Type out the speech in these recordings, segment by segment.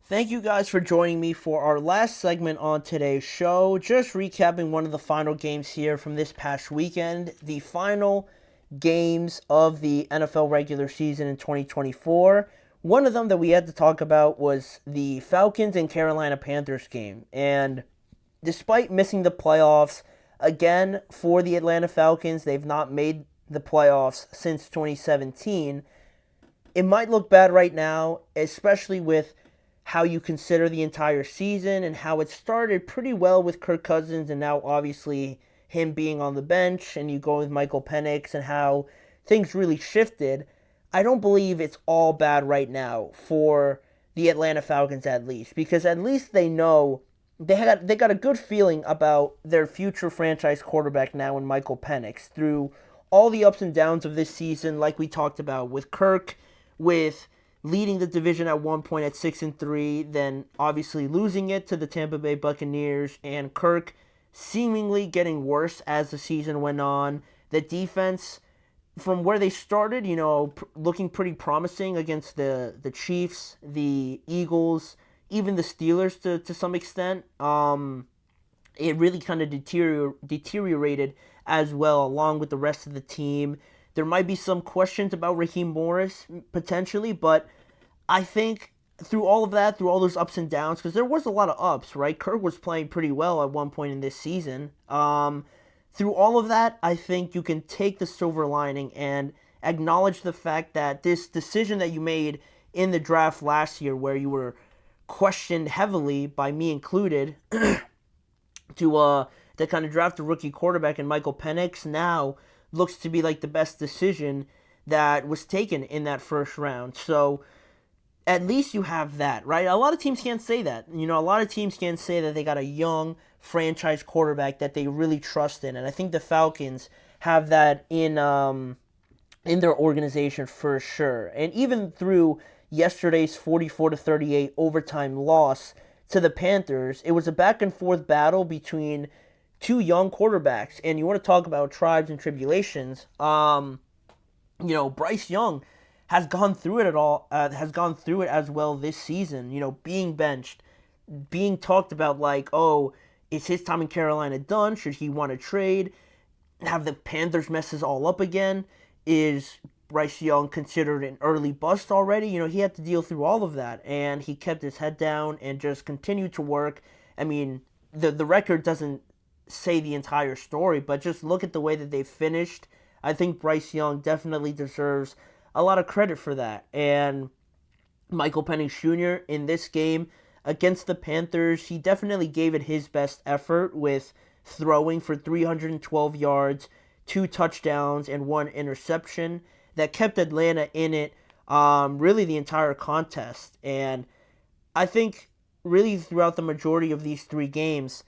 Thank you guys for joining me for our last segment on today's show. Just recapping one of the final games here from this past weekend, the final games of the NFL regular season in 2024. One of them that we had to talk about was the Falcons and Carolina Panthers game. And despite missing the playoffs again for the Atlanta Falcons, they've not made the playoffs since 2017. It might look bad right now, especially with how you consider the entire season and how it started pretty well with Kirk Cousins and now obviously him being on the bench and you go with Michael Penix and how things really shifted. I don't believe it's all bad right now for the Atlanta Falcons at least, because at least they know they got a good feeling about their future franchise quarterback now in Michael Penix through all the ups and downs of this season, like we talked about with Kirk, with leading the division at one point at 6-3, then obviously losing it to the Tampa Bay Buccaneers, and Kirk seemingly getting worse as the season went on. The defense, from where they started, looking pretty promising against the Chiefs, the Eagles, even the Steelers to some extent. It really kind of deteriorated as well, along with the rest of the team. There might be some questions about Raheem Morris potentially, but I think through all of that, through all those ups and downs, because there was a lot of ups, right? Kirk was playing pretty well at one point in this season. Through all of that, I think you can take the silver lining and acknowledge the fact that this decision that you made in the draft last year, where you were questioned heavily by me included, to kind of draft a rookie quarterback in Michael Penix, now looks to be like the best decision that was taken in that first round. So at least you have that, right? A lot of teams can't say that. A lot of teams can't say that they got a young franchise quarterback that they really trust in, and I think the Falcons have that in their organization for sure. And even through yesterday's 44-38 overtime loss to the Panthers, it was a back and forth battle between two young quarterbacks. And you want to talk about tribes and tribulations. Bryce Young has gone through it has gone through it as well this season. Being benched, being talked about like, oh, is his time in Carolina done? Should he want to trade? Have the Panthers mess this all up again? Is Bryce Young considered an early bust already? He had to deal through all of that, and he kept his head down and just continued to work. I mean, the record doesn't say the entire story, but just look at the way that they finished. I think Bryce Young definitely deserves a lot of credit for that. And Michael Penix Jr. in this game against the Panthers, he definitely gave it his best effort with throwing for 312 yards, 2 touchdowns, and 1 interception that kept Atlanta in it really the entire contest. And I think really throughout the majority of these 3 games,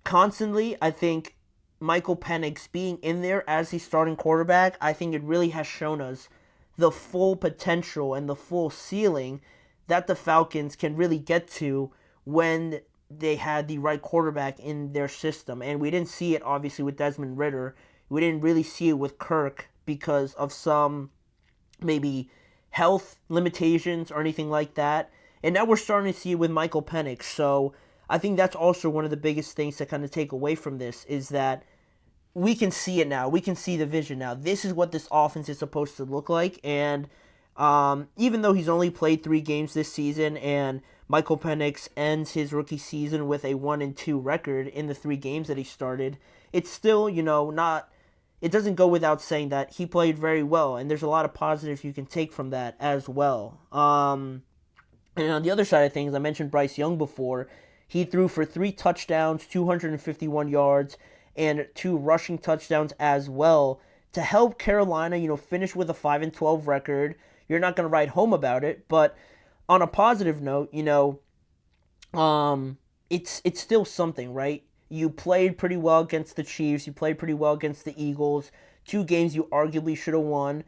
constantly, I think Michael Penix being in there as the starting quarterback, I think it really has shown us the full potential and the full ceiling that the Falcons can really get to when they had the right quarterback in their system. And we didn't see it obviously with Desmond Ridder. We didn't really see it with Kirk because of some maybe health limitations or anything like that. And now we're starting to see it with Michael Penix. So I think that's also one of the biggest things to kind of take away from this is that we can see it now. We can see the vision now. This is what this offense is supposed to look like. And even though he's only played 3 games this season and Michael Penix ends his rookie season with a 1-2 record in the 3 games that he started, it's still, not, it doesn't go without saying that he played very well. And there's a lot of positives you can take from that as well. And on the other side of things, I mentioned Bryce Young before. He threw for 3 touchdowns, 251 yards, and 2 rushing touchdowns as well to help Carolina, finish with a 5-12 record. You're not going to write home about it, but on a positive note, it's still something, right? You played pretty well against the Chiefs. You played pretty well against the Eagles. 2 games you arguably should have won.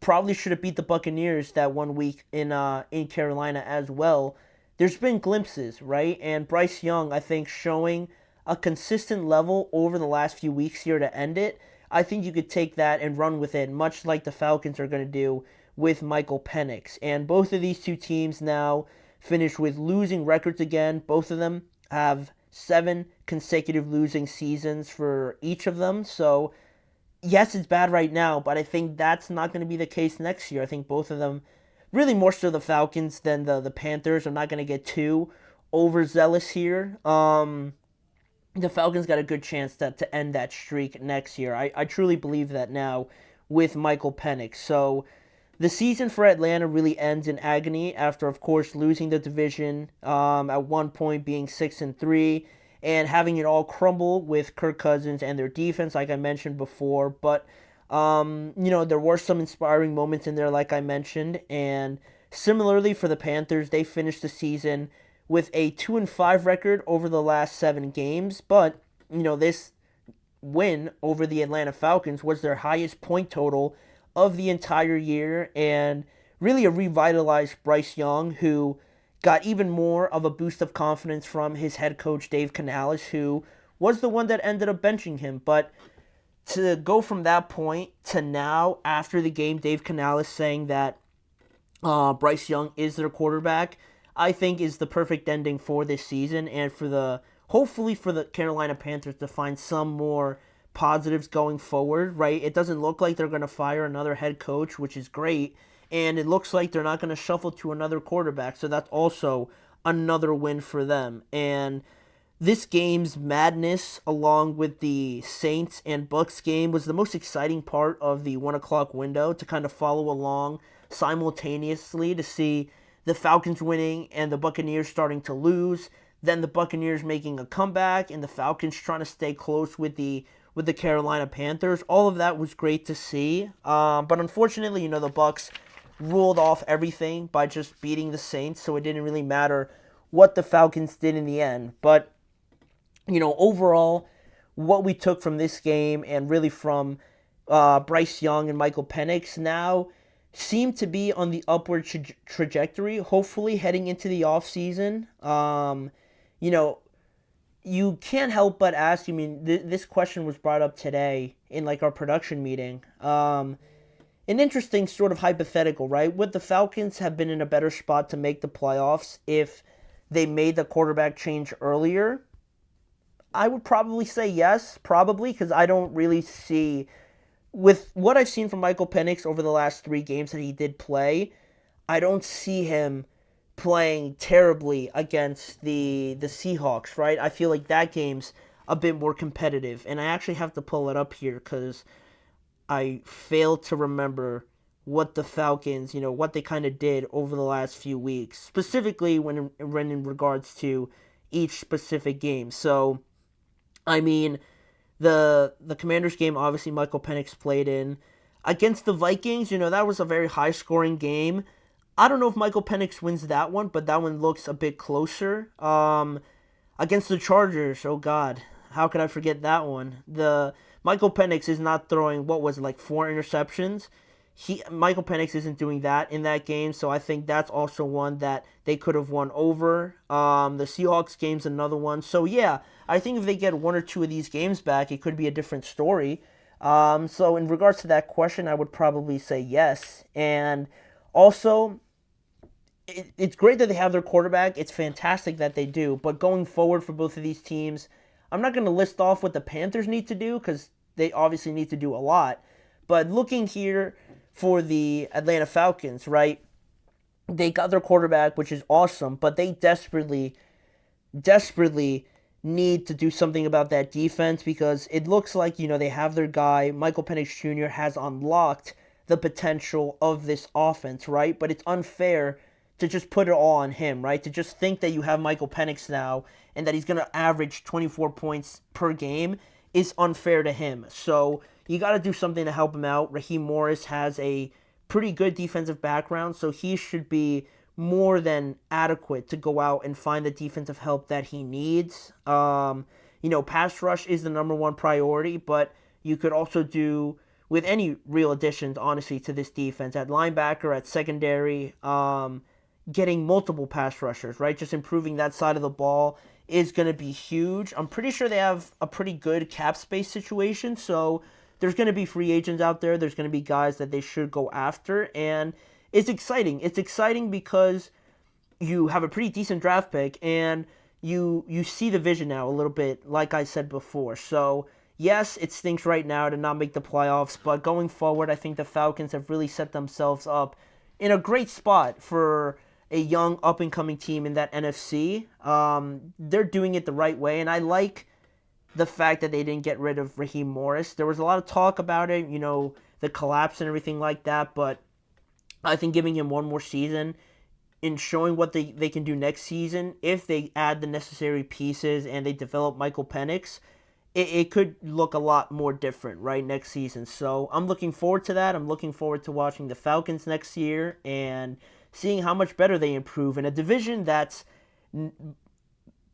Probably should have beat the Buccaneers that one week in Carolina as well. There's been glimpses, right? And Bryce Young, I think, showing a consistent level over the last few weeks here to end it. I think you could take that and run with it, much like the Falcons are going to do with Michael Penix. And both of these 2 teams now, finished with losing records again. Both of them have 7 consecutive losing seasons for each of them. So, yes, it's bad right now, but I think that's not going to be the case next year. I think both of them, really more so the Falcons than the Panthers. I'm not going to get too overzealous here. The Falcons got a good chance to end that streak next year. I truly believe that now with Michael Penix. So the season for Atlanta really ends in agony after, of course, losing the division, at one point being 6-3, and having it all crumble with Kirk Cousins and their defense, like I mentioned before. But there were some inspiring moments in there, like I mentioned, and similarly for the Panthers, they finished the season with a 2-5 record over the last 7 games. But this win over the Atlanta Falcons was their highest point total of the entire year, and really a revitalized Bryce Young, who got even more of a boost of confidence from his head coach Dave Canales, who was the one that ended up benching him. But to go from that point to now, after the game, Dave Canales saying that Bryce Young is their quarterback, I think is the perfect ending for this season, and hopefully for the Carolina Panthers to find some more positives going forward, right? It doesn't look like they're going to fire another head coach, which is great, and it looks like they're not going to shuffle to another quarterback, so that's also another win for them. And this game's madness, along with the Saints and Bucks game, was the most exciting part of the 1 o'clock window, to kind of follow along simultaneously, to see the Falcons winning and the Buccaneers starting to lose, then the Buccaneers making a comeback and the Falcons trying to stay close with the Carolina Panthers. All of that was great to see. But unfortunately, the Bucks ruled off everything by just beating the Saints, so it didn't really matter what the Falcons did in the end. But overall, what we took from this game, and really from Bryce Young and Michael Penix, now seem to be on the upward trajectory, hopefully heading into the offseason. You can't help but ask, this question was brought up today in our production meeting. An interesting sort of hypothetical, right? Would the Falcons have been in a better spot to make the playoffs if they made the quarterback change earlier? I would probably say yes, because I don't really see, with what I've seen from Michael Penix over the last 3 games that he did play, I don't see him playing terribly against the Seahawks, right? I feel like that game's a bit more competitive, and I actually have to pull it up here because I failed to remember what the Falcons, what they kind of did over the last few weeks, specifically when in regards to each specific game. So, the Commanders game, obviously Michael Penix played in. Against the Vikings, that was a very high-scoring game. I don't know if Michael Penix wins that one, but that one looks a bit closer. Against the Chargers, oh God, how could I forget that one? The Michael Penix is not throwing, 4 interceptions. Michael Penix isn't doing that in that game, so I think that's also one that they could have won over. The Seahawks game's another one. So yeah, I think if they get 1 or 2 of these games back, it could be a different story. So in regards to that question, I would probably say yes. And also, it's great that they have their quarterback. It's fantastic that they do. But going forward for both of these teams, I'm not going to list off what the Panthers need to do, because they obviously need to do a lot. But looking here for the Atlanta Falcons, right? They got their quarterback, which is awesome, but they desperately need to do something about that defense, because it looks like, they have their guy. Michael Penix Jr. has unlocked the potential of this offense, right? But it's unfair to just put it all on him, right? To just think that you have Michael Penix now and that he's going to average 24 points per game is unfair to him. So you got to do something to help him out. Raheem Morris has a pretty good defensive background, so he should be more than adequate to go out and find the defensive help that he needs. Pass rush is the number 1 priority, but you could also do with any real additions, honestly, to this defense. At linebacker, at secondary, getting multiple pass rushers, right? Just improving that side of the ball is going to be huge. I'm pretty sure they have a pretty good cap space situation, so there's going to be free agents out there. There's going to be guys that they should go after, and it's exciting. It's exciting because you have a pretty decent draft pick, and you see the vision now a little bit, like I said before. So yes, it stinks right now to not make the playoffs, but going forward, I think the Falcons have really set themselves up in a great spot for a young up-and-coming team in that NFC. They're doing it the right way, and I like the fact that they didn't get rid of Raheem Morris. There was a lot of talk about it, the collapse and everything like that, but I think giving him one more season and showing what they can do next season, if they add the necessary pieces and they develop Michael Penix, it could look a lot more different, right, next season. So I'm looking forward to that. I'm looking forward to watching the Falcons next year and seeing how much better they improve in a division that's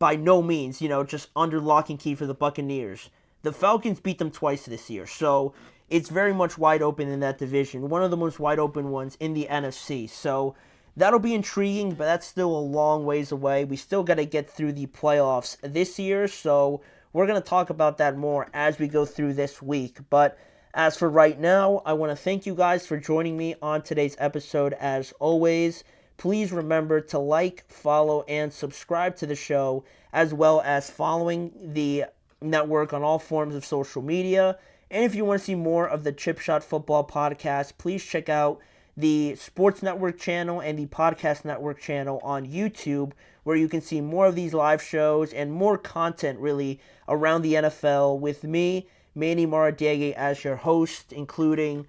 by no means, just under lock and key for the Buccaneers. The Falcons beat them twice this year, so it's very much wide open in that division. One of the most wide open ones in the NFC. So that'll be intriguing, but that's still a long ways away. We still got to get through the playoffs this year, so we're going to talk about that more as we go through this week. But as for right now, I want to thank you guys for joining me on today's episode. As always, please remember to like, follow, and subscribe to the show, as well as following the network on all forms of social media. And if you want to see more of the Chip Shot Football podcast, please check out the Sports Network channel and the Podcast Network channel on YouTube, where you can see more of these live shows and more content really around the NFL with me, Manny Maradiaga, as your host, including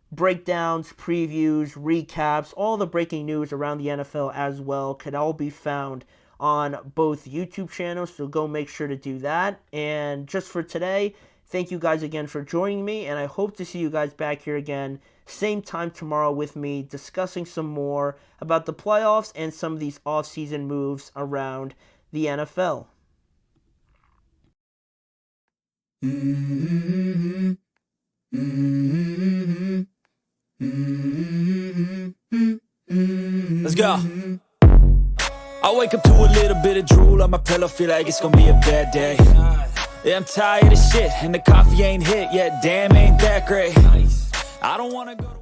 breakdowns, previews, recaps, all the breaking news around the NFL as well can all be found on both YouTube channels, so go make sure to do that. And just for today, thank you guys again for joining me, and I hope to see you guys back here again same time tomorrow with me, discussing some more about the playoffs and some of these off-season moves around the NFL. Let's go. I wake up to a little bit of drool on my pillow, feel like it's gonna be a bad day. Yeah, I'm tired of shit, and the coffee ain't hit yet, damn, ain't that great. I don't wanna go